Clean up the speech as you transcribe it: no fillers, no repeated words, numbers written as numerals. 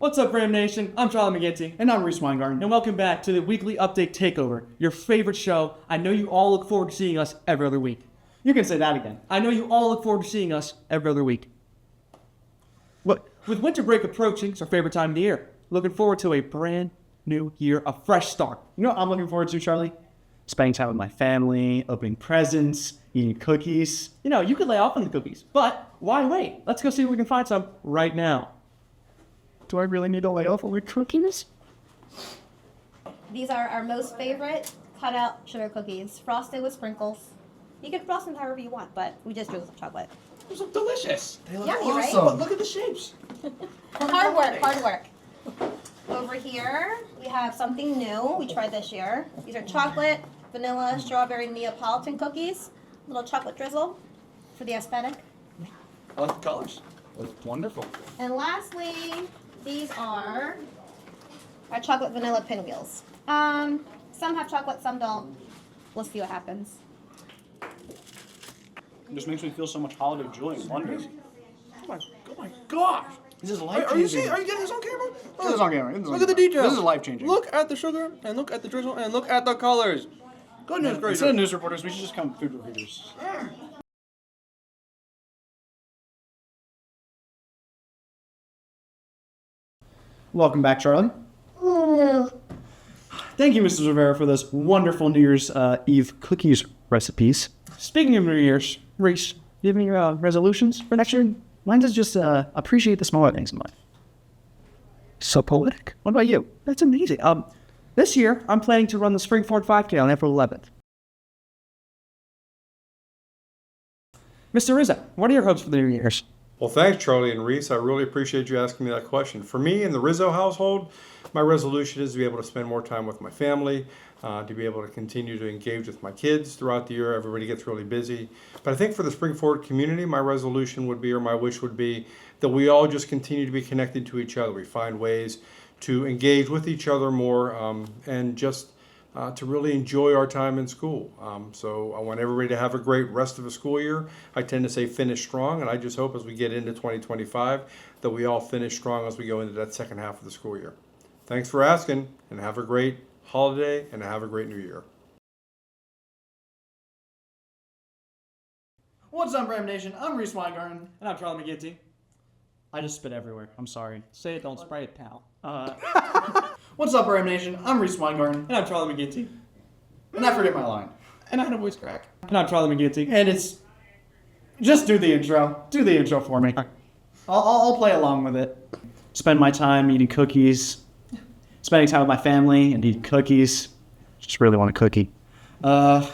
What's up, Ram Nation? I'm Charlie McGinty. And I'm Reese Weingarten. And welcome back to the weekly update takeover, your favorite show. I know you all look forward to seeing us every other week. You can say that again. I know you all look forward to seeing us every other week. What? With winter break approaching, it's our favorite time of the year. Looking forward to a brand new year, a fresh start. You know what I'm looking forward to, Charlie? Spending time with my family, opening presents, eating cookies. You know, you could lay off on the cookies, but why wait? Let's go see if we can find some right now. Do I really need to lay off on my cookies? These are our most favorite cutout sugar cookies, frosted with sprinkles. You can frost them however you want, but we just do it with chocolate. Those look delicious. They look Yummy, right? awesome. Look at the shapes. Hard work. Over here, we have something new we tried this year. These are chocolate, vanilla, strawberry Neapolitan cookies. Little chocolate drizzle for the aesthetic. I like the colors. Looks wonderful. And lastly, these are our chocolate vanilla pinwheels. Some have chocolate, some don't. We'll see what happens. It just makes me feel so much holiday joy and wonder. Oh my gosh. This is Are you life-changing. getting this on camera? This is on camera. Look at the details. This is life-changing. Look at the sugar, and look at the drizzle, and look at the colors. Goodness Instead gracious. of news reporters, we should just become food reviewers. Welcome back, Charlie. Thank you, Mrs. Rivera, for those wonderful New Year's Eve cookies recipes. Speaking of New Year's, Reese, do you have any resolutions for next year? Mine is just appreciate the smaller things in life. So poetic. What about you? That's amazing. This year, I'm planning to run the Springford 5K on April 11th. Mr. Rizzo, what are your hopes for the New Year's? Well, thanks, Charlie and Reese. I really appreciate you asking me that question. For me in the Rizzo household, my resolution is to be able to spend more time with my family, to be able to continue to engage with my kids throughout the year. Everybody gets really busy. But I think for the Springford community, my resolution would be, or my wish would be, that we all just continue to be connected to each other. We find ways to engage with each other more and just to really enjoy our time in school. So I want everybody to have a great rest of the school year. I tend to say finish strong, and I just hope as we get into 2025 that we all finish strong as we go into that second half of the school year. Thanks for asking, and have a great holiday, and have a great new year. What's up, Ram Nation? I'm Reese Weingarten. And I'm Charlie McGinty. I just spit everywhere. I'm sorry. Say it, don't spray it, pal. What's up, Ram Nation? I'm Reese Weingarten. And I'm Charlie McGinty. And I forget my line. And I had a voice crack. And I'm Charlie McGinty. And it's... Just do the intro. Do the intro for me. I'll play along with it. Spend my time eating cookies. Spending time with my family and eating cookies. Just really want a cookie.